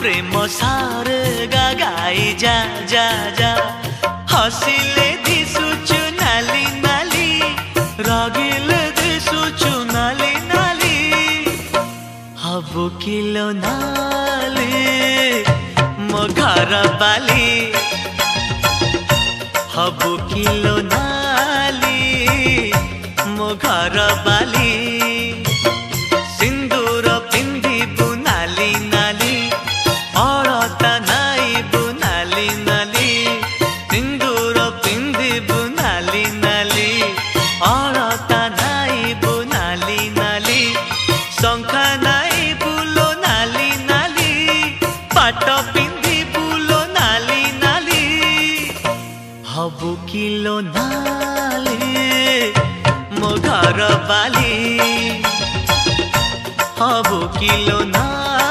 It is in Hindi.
प्रेम सारे गाई जा जा जा हसिले दिसुचु नाली नाली रागिले दिसुचु नाली नाली हबु किलो नाली मो घर बाली हबु किलो नाली मो घर बाली सिंदूर पिंधिबु नाली नाली अलता नाइबु नाली नाली सिंदूर पिंधिबु नाली नाली अलता नाइबु नाली नाली शंखा नाइबु लो नाली नाली पाट पिंधिबु लो नाली नाली हबु किलो नाली मो घर बाली हबु किलो नाली